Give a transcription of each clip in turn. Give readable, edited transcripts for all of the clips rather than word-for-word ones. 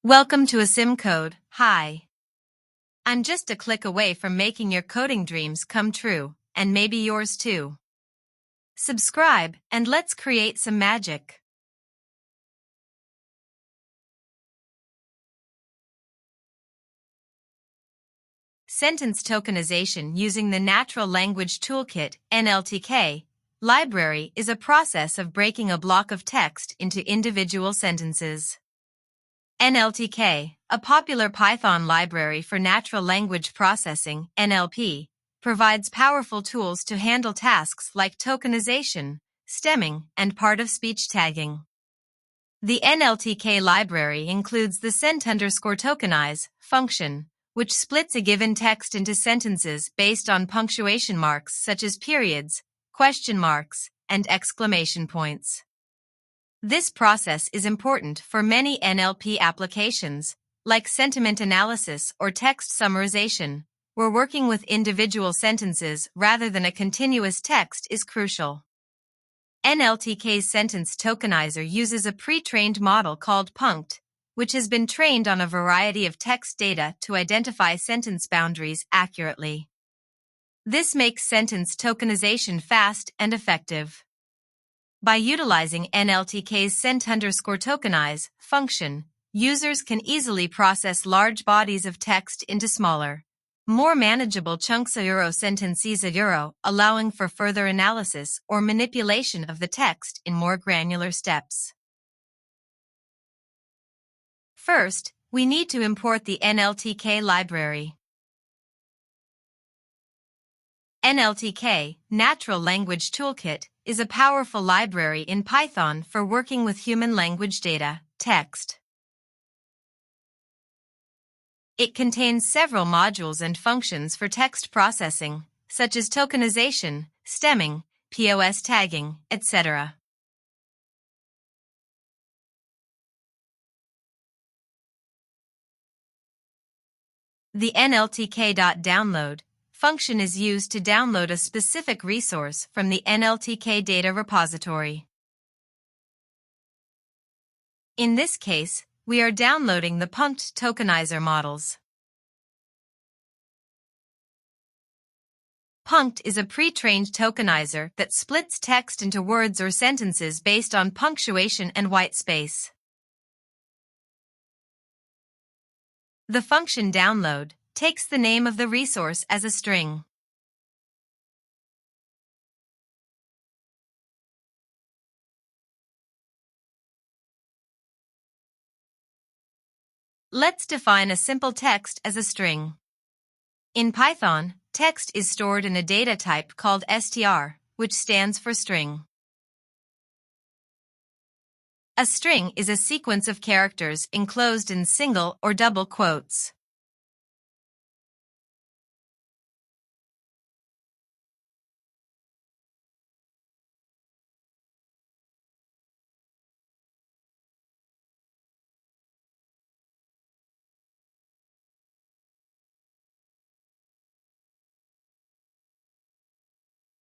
Welcome to a Code. Hi. I'm just a click away from making your coding dreams come true, and maybe yours too. Subscribe, and let's create some magic. Sentence tokenization using the Natural Language Toolkit (NLTK) library is a process of breaking a block of text into individual sentences. NLTK, a popular Python library for natural language processing (NLP), provides powerful tools to handle tasks like tokenization, stemming, and part-of-speech tagging. The NLTK library includes the sent_tokenize function, which splits a given text into sentences based on punctuation marks such as periods, question marks, and exclamation points. This process is important for many NLP applications, like sentiment analysis or text summarization, where working with individual sentences rather than a continuous text is crucial. NLTK's sentence tokenizer uses a pre-trained model called Punkt, which has been trained on a variety of text data to identify sentence boundaries accurately. This makes sentence tokenization fast and effective. By utilizing NLTK's sent_tokenize function, users can easily process large bodies of text into smaller, more manageable chunks sentences allowing for further analysis or manipulation of the text in more granular steps. First, we need to import the NLTK library. NLTK, Natural Language Toolkit, is a powerful library in Python for working with human language data, text. It contains several modules and functions for text processing, such as tokenization, stemming, POS tagging, etc. The NLTK.download function is used to download a specific resource from the NLTK data repository. In this case, we are downloading the Punkt tokenizer models. Punkt is a pre-trained tokenizer that splits text into words or sentences based on punctuation and white space. The function download takes the name of the resource as a string. Let's define a simple text as a string. In Python, text is stored in a data type called str, which stands for string. A string is a sequence of characters enclosed in single or double quotes.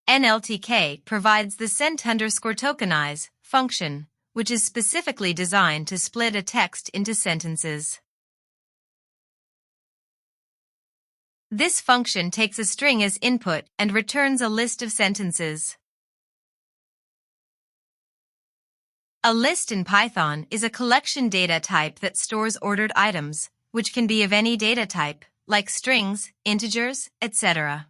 NLTK provides the sent_tokenize function, which is specifically designed to split a text into sentences. This function takes a string as input and returns a list of sentences. A list in Python is a collection data type that stores ordered items, which can be of any data type, like strings, integers, etc.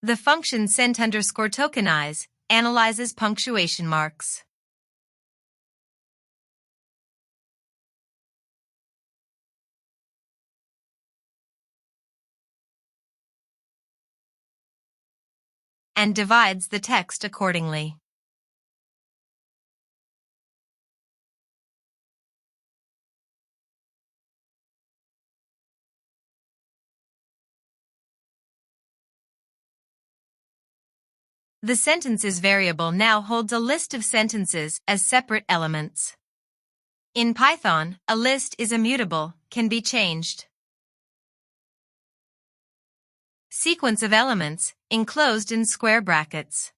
The function sent_tokenize analyzes punctuation marks. And divides the text accordingly. The sentences variable now holds a list of sentences as separate elements. In Python, a list is immutable, can be changed. Sequence of elements, enclosed in square brackets.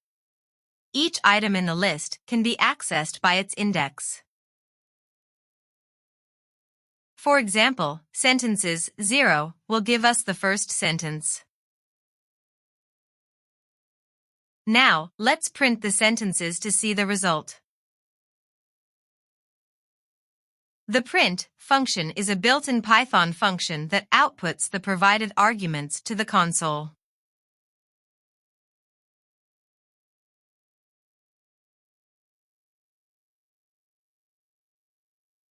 Each item in the list can be accessed by its index. For example, sentences 0 will give us the first sentence. Now, let's print the sentences to see the result. The print function is a built-in Python function that outputs the provided arguments to the console.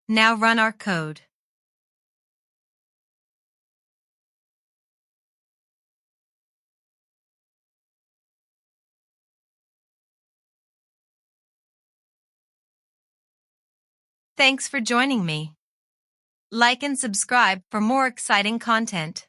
Now run our code. Thanks for joining me. Like and subscribe for more exciting content.